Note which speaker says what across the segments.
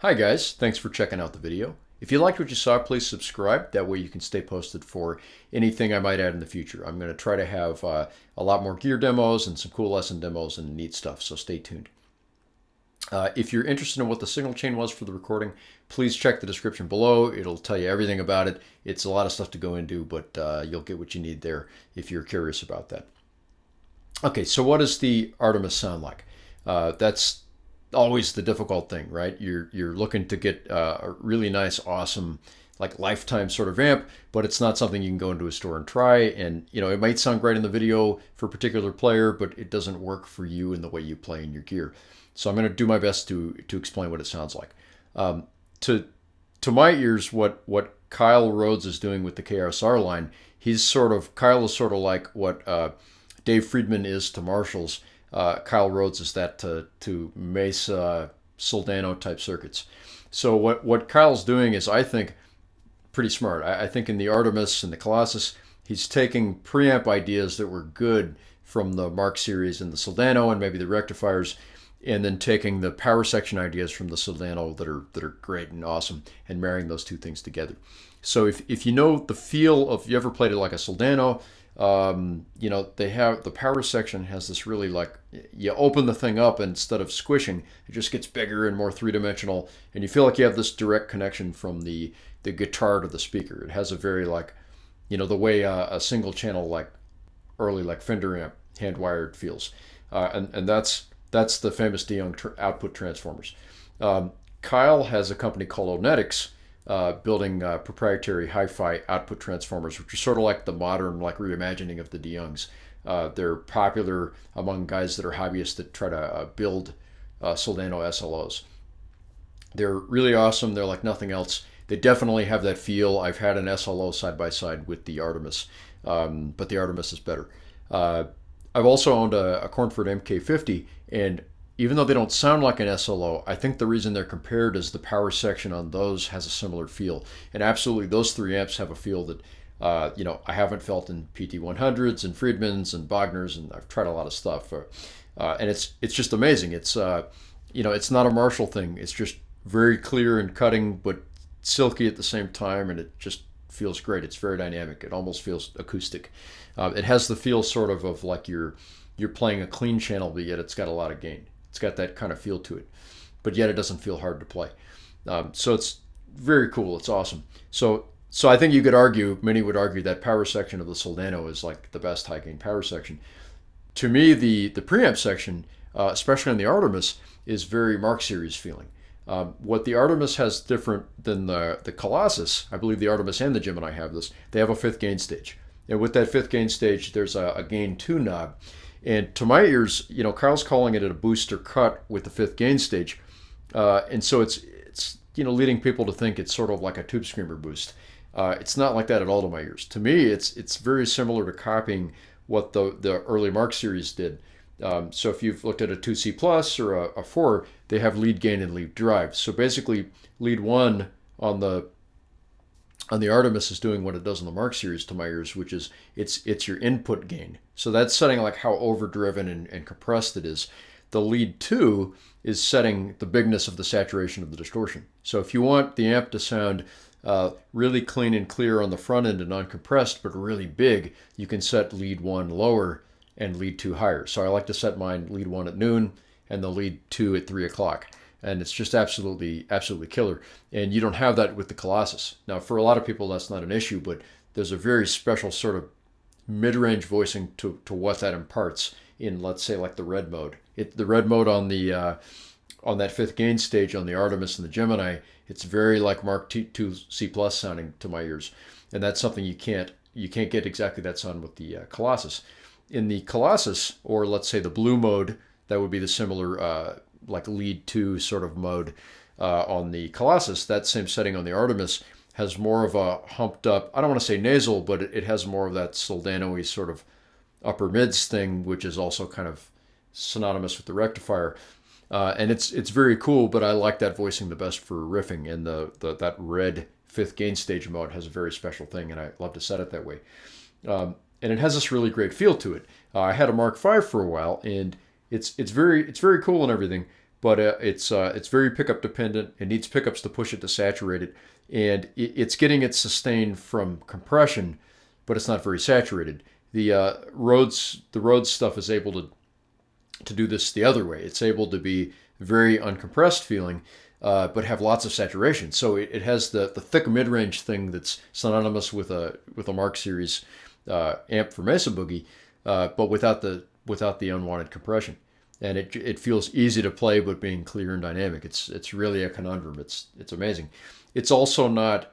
Speaker 1: Hi guys, thanks for checking out the video. If you liked what you saw, please subscribe. That way you can stay posted for anything I might add in the future. I'm going to try to have a lot more gear demos and some cool lesson demos and neat stuff, so stay tuned. If you're interested in what the signal chain was for the recording, please check the description below. It'll tell you everything about it. It's a lot of stuff to go into, but you'll get what you need there if you're curious about that. Okay, so what does the Artemis sound like? That's always the difficult thing, right? You're looking to get a really nice, awesome, like lifetime sort of amp, but it's not something you can go into a store and try. And you know, it might sound great in the video for a particular player, but it doesn't work for you in the way you play in your gear. So I'm going to do my best to explain what it sounds like. To my ears, what Kyle Rhodes is doing with the KSR line, Kyle is sort of like what Dave Friedman is to Marshalls. Kyle Rhodes is that to Mesa, Soldano type circuits. So what Kyle's doing is, I think, pretty smart. I think in the Artemis and the Colossus, he's taking preamp ideas that were good from the Mark series and the Soldano and maybe the rectifiers, and then taking the power section ideas from the Soldano that are great and awesome, and marrying those two things together. So if you know the feel of, you ever played it like a Soldano, you know, they have the power section has this really, like, you open the thing up and instead of squishing, it just gets bigger and more three-dimensional, and you feel like you have this direct connection from the guitar to the speaker. It has a very, like, you know, the way a single channel, like early like Fender amp hand wired feels, and that's the famous de Young output transformers. Kyle has a company called Onetics, building proprietary hi-fi output transformers, which are sort of like the modern, like, reimagining of the de Youngs. They're popular among guys that are hobbyists that try to build Soldano SLOs. They're really awesome. They're like nothing else. They definitely have that feel. I've had an SLO side by side with the Artemis, but the Artemis is better. I've also owned a Cornford MK50, and even though they don't sound like an SLO, I think the reason they're compared is the power section on those has a similar feel. And absolutely, those three amps have a feel that, you know, I haven't felt in PT100s and Friedmans and Wagners, and I've tried a lot of stuff. And it's just amazing. It's, you know, it's not a Marshall thing. It's just very clear and cutting, but silky at the same time, and it just feels great. It's very dynamic. It almost feels acoustic. It has the feel sort of like you're playing a clean channel, but yet it's got a lot of gain. It's got that kind of feel to it, but yet it doesn't feel hard to play. So it's very cool. It's awesome. So I think you could argue, many would argue, that power section of the Soldano is like the best high gain power section. To me, the preamp section, especially on the Artemis, is very Mark series feeling. What the Artemis has different than the Colossus, I believe the Artemis and the Gemini have this, they have a fifth gain stage. And with that fifth gain stage, there's a gain 2 knob. And to my ears, you know, Kyle's calling it a booster cut with the fifth gain stage. And so it's you know, leading people to think it's sort of like a Tube Screamer boost. It's not like that at all to my ears. To me, it's very similar to copying what the early Mark series did. So if you've looked at a 2C Plus or a 4, they have lead gain and lead drive. So basically, lead 1 on the Artemis is doing what it does on the Mark series to my ears, which is it's your input gain. So that's setting like how overdriven and compressed it is. The lead 2 is setting the bigness of the saturation of the distortion. So if you want the amp to sound really clean and clear on the front end and uncompressed, but really big, you can set lead 1 lower and lead 2 higher. So I like to set mine lead 1 at noon and the lead 2 at 3 o'clock. and it's just absolutely killer. And you don't have that with the Colossus. Now, for a lot of people, that's not an issue, but there's a very special sort of mid-range voicing to what that imparts in, let's say, like the red mode. The red mode on the on that fifth gain stage on the Artemis and the Gemini, it's very like Mark II C+ sounding to my ears, and that's something you can't get exactly that sound with the Colossus. In the Colossus, or let's say the blue mode, that would be the similar like lead 2 sort of mode on the Colossus. That same setting on the Artemis has more of a humped up, I don't want to say nasal, but it has more of that Soldano-y sort of upper mids thing, which is also kind of synonymous with the rectifier. And it's very cool, but I like that voicing the best for riffing, and that red fifth gain stage mode has a very special thing, and I love to set it that way. And it has this really great feel to it. I had a Mark V for a while, and it's very cool and everything, but it's very pickup dependent. It needs pickups to push it to saturate it, and it's getting it sustained from compression, but it's not very saturated. The Rhodes stuff is able to do this the other way. It's able to be very uncompressed feeling, but have lots of saturation. So it has the thick mid-range thing that's synonymous with a Mark series amp for Mesa Boogie, but without the unwanted compression. And it feels easy to play, but being clear and dynamic. It's really a conundrum. It's amazing. It's also not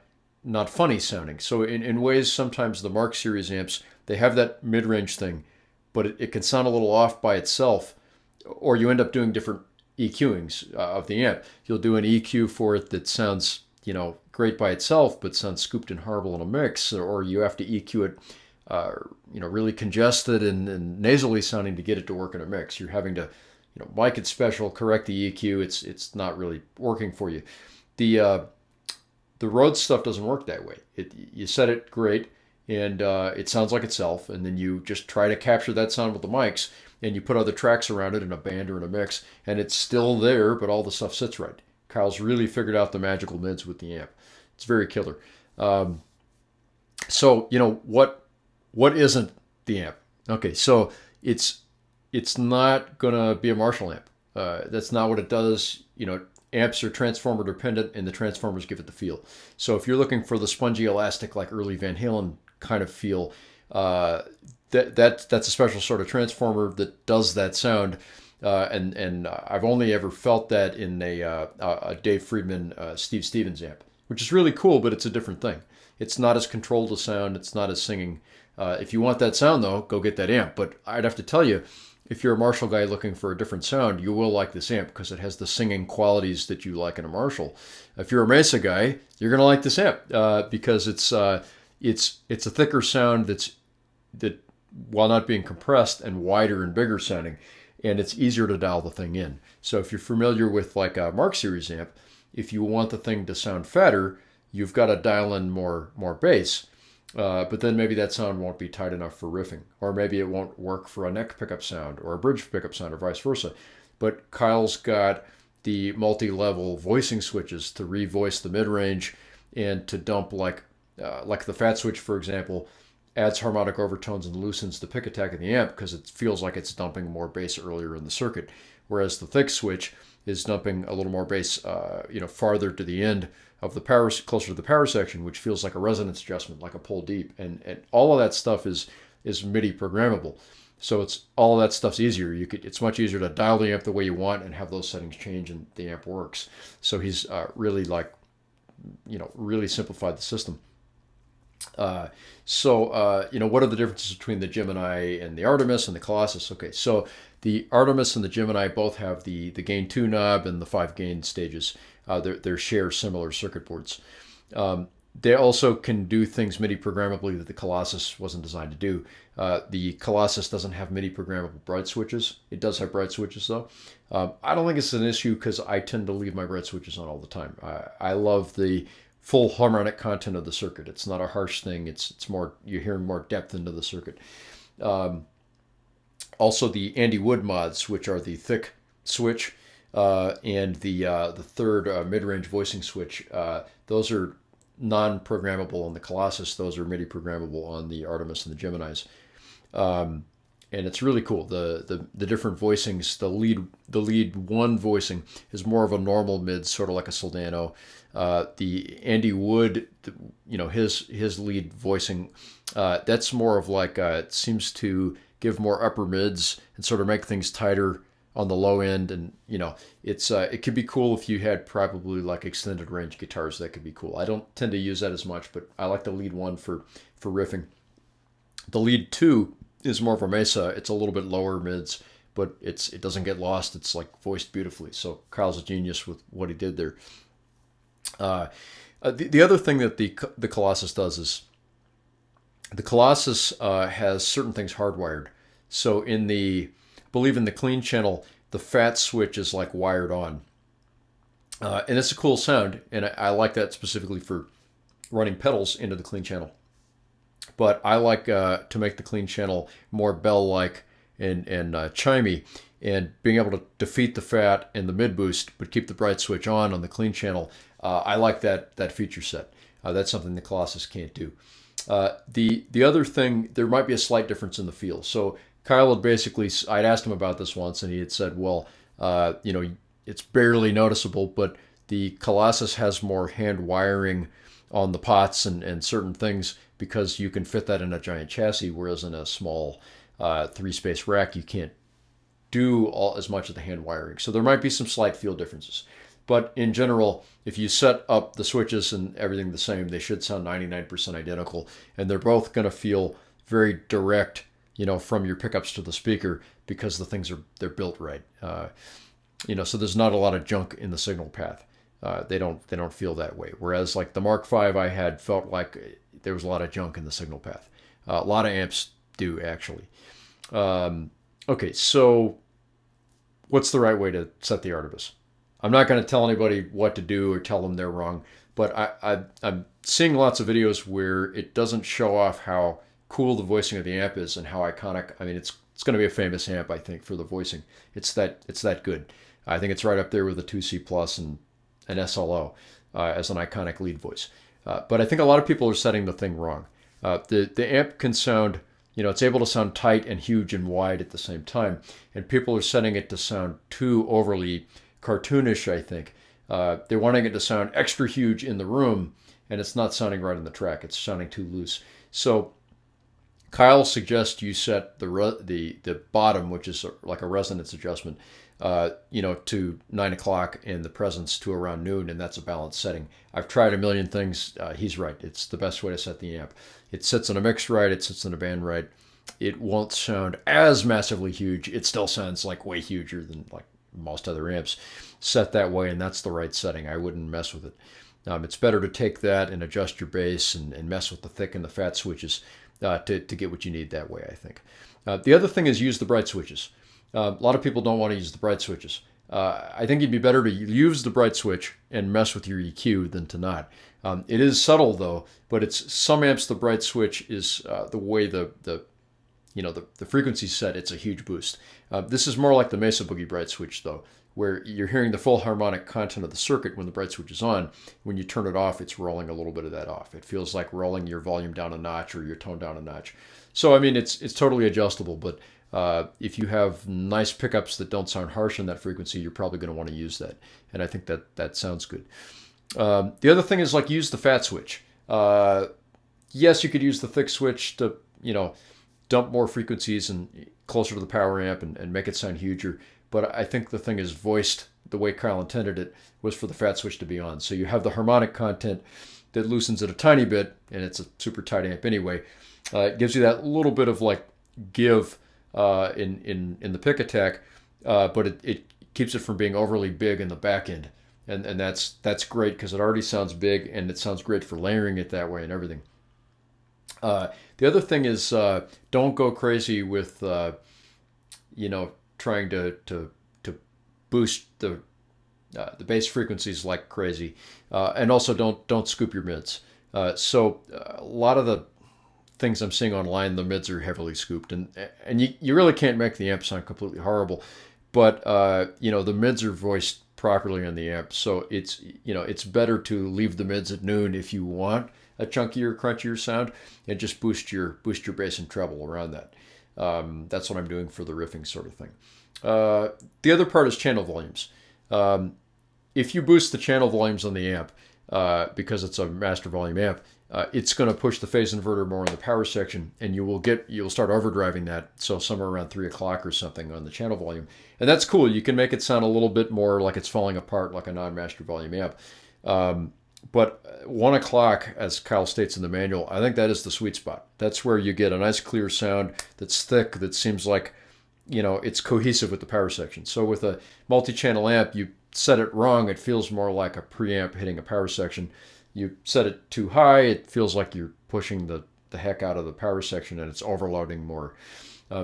Speaker 1: funny sounding. So in ways, sometimes the Mark series amps, they have that mid-range thing, but it can sound a little off by itself, or you end up doing different EQings of the amp. You'll do an EQ for it that sounds, great by itself, but sounds scooped and horrible in a mix, or you have to EQ it, really congested and nasally sounding to get it to work in a mix. You're having to, mic it special, correct the EQ. It's not really working for you. The Rhodes stuff doesn't work that way. You set it great, and it sounds like itself, and then you just try to capture that sound with the mics, and you put other tracks around it in a band or in a mix, and it's still there, but all the stuff sits right. Kyle's really figured out the magical mids with the amp. It's very killer. So, what isn't the amp? Okay, so it's not gonna be a Marshall amp. That's not what it does. Amps are transformer dependent, and the transformers give it the feel. So if you're looking for the spongy elastic, like early Van Halen kind of feel, that's a special sort of transformer that does that sound. And I've only ever felt that in a Dave Friedman Steve Stevens amp, which is really cool, but it's a different thing. It's not as controlled a sound. It's not as singing. If you want that sound, though, go get that amp. But I'd have to tell you, if you're a Marshall guy looking for a different sound, you will like this amp because it has the singing qualities that you like in a Marshall. If you're a Mesa guy, you're going to like this amp because it's a thicker sound that while not being compressed, and wider and bigger sounding, and it's easier to dial the thing in. So if you're familiar with like a Mark series amp, if you want the thing to sound fatter, you've got to dial in more bass. But then maybe that sound won't be tight enough for riffing, or maybe it won't work for a neck pickup sound or a bridge pickup sound, or vice versa. But Kyle's got the multi-level voicing switches to revoice the mid-range and to dump like the fat switch, for example, adds harmonic overtones and loosens the pick attack of the amp because it feels like it's dumping more bass earlier in the circuit, whereas the thick switch is dumping a little more bass, farther to the end of the power, closer to the power section, which feels like a resonance adjustment, like a pull deep, and all of that stuff is MIDI programmable. So all of that stuff's easier. It's much easier to dial the amp the way you want and have those settings change, and the amp works. So he's really really simplified the system. What are the differences between the Gemini and the Artemis and the Colossus? Okay, so the Artemis and the Gemini both have the gain 2 knob and the 5 gain stages. They share similar circuit boards. They also can do things MIDI programmably that the Colossus wasn't designed to do. The Colossus doesn't have MIDI programmable bright switches. It does have bright switches though. I don't think it's an issue because I tend to leave my bright switches on all the time. I love the full harmonic content of the circuit. It's not a harsh thing. It's more, you're hearing more depth into the circuit. Also the Andy Wood mods, which are the thick switch and the third mid-range voicing switch, those are non-programmable on the Colossus. Those are MIDI programmable on the Artemis and the Geminis. and it's really cool. The different voicings. The lead one voicing is more of a normal mid, sort of like a Soldano. The Andy Wood, his lead voicing, that's more of like it seems to give more upper mids and sort of make things tighter on the low end, and it could be cool if you had probably like extended range guitars. That could be cool. I don't tend to use that as much, but I like the lead one for riffing. The lead two is more of a Mesa. It's a little bit lower mids, but it doesn't get lost. It's like voiced beautifully. So Kyle's a genius with what he did there. The other thing that the Colossus does is the Colossus has certain things hardwired. So in the clean channel, the fat switch is like wired on. And it's a cool sound, and I like that specifically for running pedals into the clean channel. But I like to make the clean channel more bell-like and chimey, and being able to defeat the fat and the mid boost, but keep the bright switch on the clean channel. I like that feature set. That's something the Colossus can't do. The other thing, there might be a slight difference in the feel. So Kyle had basically, I'd asked him about this once, and he had said, well, it's barely noticeable, but the Colossus has more hand wiring on the pots and certain things, because you can fit that in a giant chassis, whereas in a small 3-space rack, you can't do as much of the hand wiring. So there might be some slight feel differences. But in general, if you set up the switches and everything the same, they should sound 99% identical. And they're both going to feel very direct, from your pickups to the speaker, because the things they're built right. So there's not a lot of junk in the signal path. They don't feel that way. Whereas like the Mark V I had felt like there was a lot of junk in the signal path. A lot of amps do, actually. Okay, so what's the right way to set the Artemis? I'm not going to tell anybody what to do or tell them they're wrong, but I'm seeing lots of videos where it doesn't show off how cool the voicing of the amp is and how iconic. I mean, it's going to be a famous amp, I think, for the voicing. It's that good. I think it's right up there with the 2C Plus and an SLO as an iconic lead voice. But I think a lot of people are setting the thing wrong. The amp can sound, it's able to sound tight and huge and wide at the same time, and people are setting it to sound too overly cartoonish, I think. They're wanting it to sound extra huge in the room, and it's not sounding right on the track. It's sounding too loose. So Kyle suggests you set the bottom, which is like a resonance adjustment, to 9 o'clock and the presence to around noon, and that's a balanced setting. I've tried a million things. He's right. It's the best way to set the amp. It sits in a mix right. It sits in a band right. It won't sound as massively huge. It still sounds like way huger than like most other amps set that way, and that's the right setting. I wouldn't mess with it. It's better to take that and adjust your bass and mess with the thick and the fat switches to get what you need that way, I think. The other thing is use the bright switches. A lot of people don't want to use the bright switches. I think it'd be better to use the bright switch and mess with your EQ than to not. It is subtle though, but it's some amps the bright switch is the way the frequency's set. It's a huge boost. This is more like the Mesa Boogie bright switch though, where you're hearing the full harmonic content of the circuit when the bright switch is on. When you turn it off, it's rolling a little bit of that off. It feels like rolling your volume down a notch or your tone down a notch. So I mean, it's totally adjustable, but if you have nice pickups that don't sound harsh on that frequency, you're probably going to want to use that. And I think that sounds good. The other thing is like use the fat switch. Yes, you could use the thick switch to, dump more frequencies and closer to the power amp and make it sound huger. But I think the thing is voiced the way Kyle intended it was for the fat switch to be on. So you have the harmonic content that loosens it a tiny bit, and it's a super tight amp anyway. It gives you that little bit of like give in the pick attack, but it keeps it from being overly big in the back end. And that's great because it already sounds big, and it sounds great for layering it that way and everything. The other thing is don't go crazy with trying to boost the bass frequencies like crazy, and also don't scoop your mids. So a lot of the things I'm seeing online, the mids are heavily scooped, and you really can't make the amp sound completely horrible, but the mids are voiced properly on the amp, so it's better to leave the mids at noon if you want a chunkier, crunchier sound, and just boost your bass and treble around that. That's what I'm doing for the riffing sort of thing. The other part is channel volumes. If you boost the channel volumes on the amp, because it's a master volume amp, it's going to push the phase inverter more in the power section, and you'll start overdriving that, so somewhere around 3 o'clock or something on the channel volume. And that's cool. You can make it sound a little bit more like it's falling apart like a non-master volume amp. But 1 o'clock, as Kyle states in the manual, I think that is the sweet spot. That's where you get a nice clear sound that's thick, that seems like, it's cohesive with the power section. So with a multi-channel amp, you set it wrong, it feels more like a preamp hitting a power section. You set it too high, it feels like you're pushing the heck out of the power section and it's overloading more.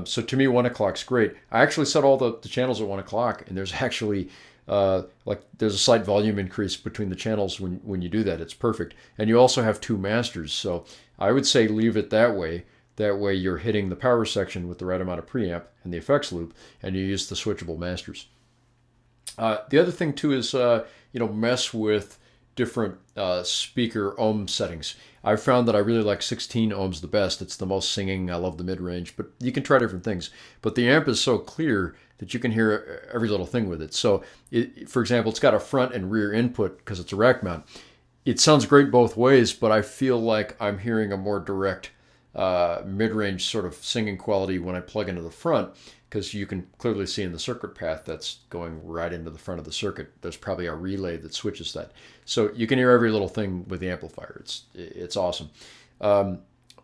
Speaker 1: So to me, 1 o'clock's great. I actually set all the channels at 1 o'clock, and there's actually there's a slight volume increase between the channels when you do that. It's perfect. And you also have 2 masters, so I would say leave it that way. That way you're hitting the power section with the right amount of preamp and the effects loop, and you use the switchable masters. The other thing too is mess with different speaker ohm settings. I've found that I really like 16 ohms the best. It's the most singing. I love the mid-range, but you can try different things. But the amp is so clear that you can hear every little thing with it. So, for example, it's got a front and rear input because it's a rack mount. It sounds great both ways, but I feel like I'm hearing a more direct mid-range sort of singing quality when I plug into the front, because you can clearly see in the circuit path that's going right into the front of the circuit. There's probably a relay that switches that. So you can hear every little thing with the amplifier. It's awesome.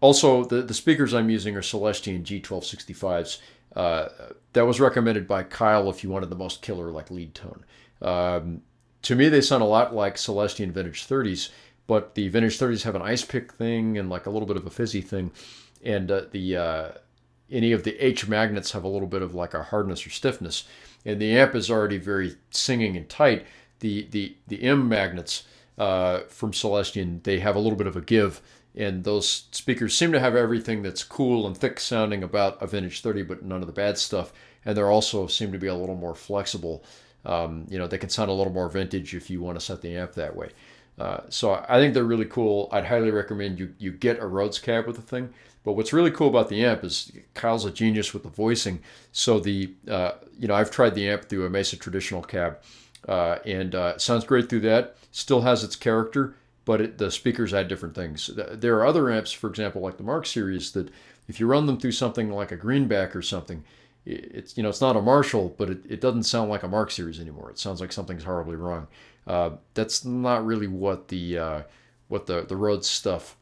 Speaker 1: Also, the speakers I'm using are Celestion G12-65s. That was recommended by Kyle if you wanted the most killer like lead tone. To me, they sound a lot like Celestion Vintage 30s, but the Vintage 30s have an ice pick thing and like a little bit of a fizzy thing. And any of the H magnets have a little bit of like a hardness or stiffness, and the amp is already very singing and tight. The M magnets from Celestion, they have a little bit of a give, and those speakers seem to have everything that's cool and thick sounding about a Vintage 30, but none of the bad stuff. And they're also seem to be a little more flexible. They can sound a little more vintage if you want to set the amp that way. So I think they're really cool. I'd highly recommend you get a Rhodes cab with the thing. But what's really cool about the amp is Kyle's a genius with the voicing. So I've tried the amp through a Mesa traditional cab, and it sounds great through that. Still has its character, but the speakers add different things. There are other amps, for example, like the Mark series, that if you run them through something like a Greenback or something, it's not a Marshall, but it doesn't sound like a Mark series anymore. It sounds like something's horribly wrong. That's not really what the Rhodes stuff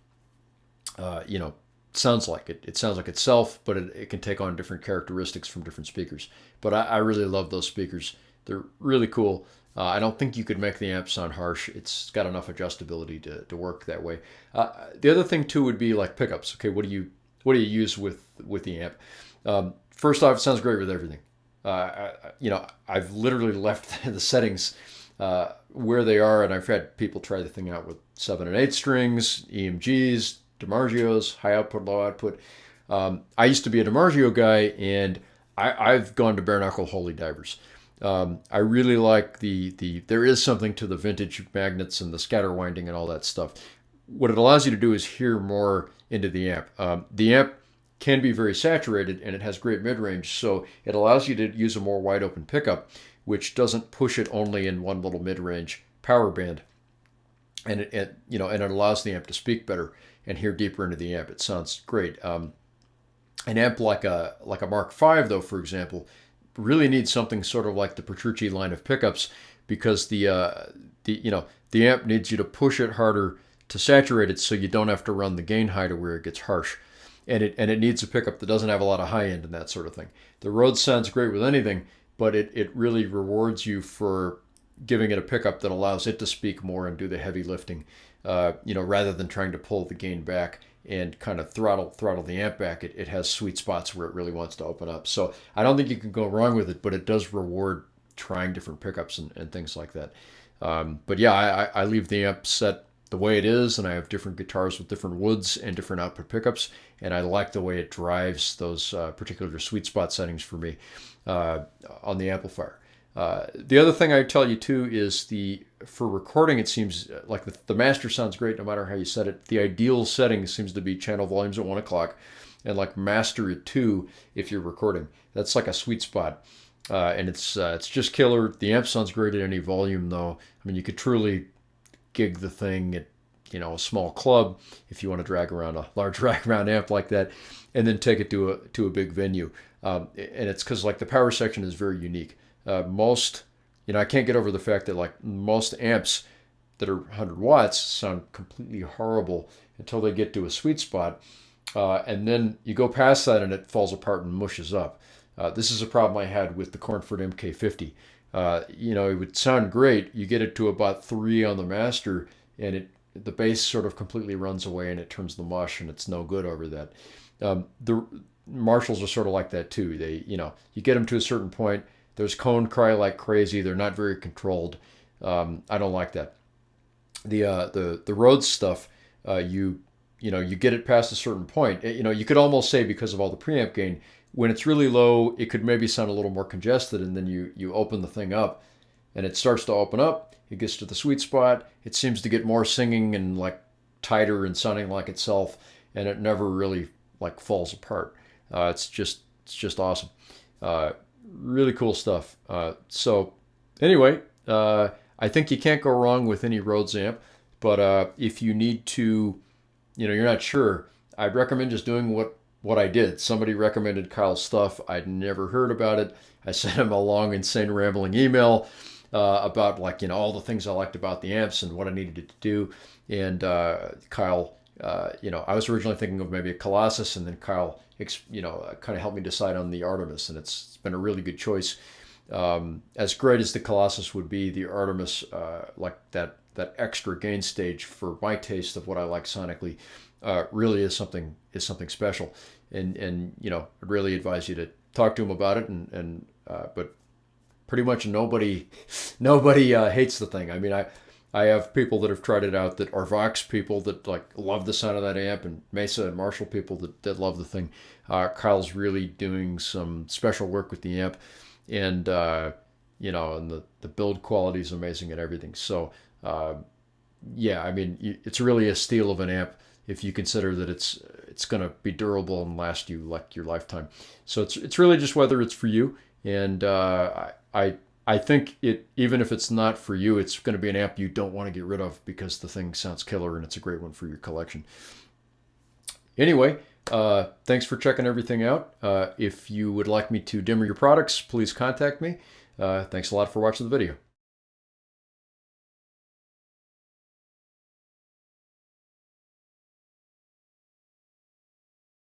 Speaker 1: sounds like. It sounds like itself, but it can take on different characteristics from different speakers. But I really love those speakers. They're really cool. I don't think you could make the amp sound harsh. It's got enough adjustability to work that way. The other thing too would be like pickups. Okay, what do you use with the amp? First off, it sounds great with everything. I've literally left the settings where they are, and I've had people try the thing out with 7 and 8 strings, EMGs, DiMarzios, high output, low output. I used to be a DiMarzio guy, and I've gone to bare knuckle holy divers. I really like there is something to the vintage magnets and the scatter winding and all that stuff. What it allows you to do is hear more into the amp. The amp can be very saturated, and it has great mid-range, so it allows you to use a more wide open pickup, which doesn't push it only in one little mid-range power band. And it allows the amp to speak better and hear deeper into the amp. It sounds great. An amp like a Mark V, though, for example, really needs something sort of like the Petrucci line of pickups, because the amp needs you to push it harder to saturate it, so you don't have to run the gain high to where it gets harsh. And it needs a pickup that doesn't have a lot of high end and that sort of thing. The Rhodes sounds great with anything, but it really rewards you for giving it a pickup that allows it to speak more and do the heavy lifting, rather than trying to pull the gain back and kind of throttle the amp back. It has sweet spots where it really wants to open up. So I don't think you can go wrong with it, but it does reward trying different pickups and things like that. But yeah, I leave the amp set the way it is, and I have different guitars with different woods and different output pickups, and I like the way it drives those particular sweet spot settings for me on the amplifier. The other thing I tell you too is for recording, it seems like the master sounds great no matter how you set it. The ideal setting seems to be channel volumes at 1 o'clock, and like master it too if you're recording. That's like a sweet spot. And it's just killer. The amp sounds great at any volume though. I mean, you could truly gig the thing at, you know, a small club if you want to drag around a large drag around amp like that, and then take it to a big venue. And it's because like the power section is very unique. Most, you know, I can't get over the fact that like most amps that are 100 watts sound completely horrible until they get to a sweet spot, and then you go past that and it falls apart and mushes up. This is a problem I had with the Cornford MK50. You know, it would sound great. You get it to about 3 on the master, and the bass sort of completely runs away and it turns the mush, and it's no good over that. The Marshalls are sort of like that too. They, you know, you get them to a certain point, there's cone cry like crazy. They're not very controlled. I don't like that. The Rhodes stuff, you know, you get it past a certain point. You know, you could almost say because of all the preamp gain, when it's really low, it could maybe sound a little more congested, and then you open the thing up, and it starts to open up. It gets to the sweet spot. It seems to get more singing and like tighter and sounding like itself, and it never really like falls apart. It's just awesome. Really cool stuff. So anyway, I think you can't go wrong with any Rhodes amp. But if you need to, you know, you're not sure, I'd recommend just doing what I did. Somebody recommended Kyle's stuff. I'd never heard about it. I sent him a long, insane, rambling email about, like, you know, all the things I liked about the amps and what I needed it to do. And Kyle, you know, I was originally thinking of maybe a Colossus, and then Kyle, you know, kind of helped me decide on the Artemis, and it's been a really good choice. As great as the Colossus would be, the Artemis, like that extra gain stage for my taste of what I like sonically, really is something special. And you know, I'd really advise you to talk to him about it. But pretty much nobody hates the thing. I mean, I have people that have tried it out that are Vox people that like love the sound of that amp, and Mesa and Marshall people that love the thing. Kyle's really doing some special work with the amp, and you know, and the build quality is amazing and everything. So yeah, I mean, it's really a steal of an amp if you consider that it's going to be durable and last you like your lifetime. So it's really just whether it's for you. And I think even if it's not for you, it's going to be an amp you don't want to get rid of because the thing sounds killer and it's a great one for your collection. Anyway, thanks for checking everything out. If you would like me to demo your products, please contact me. Thanks a lot for watching the video.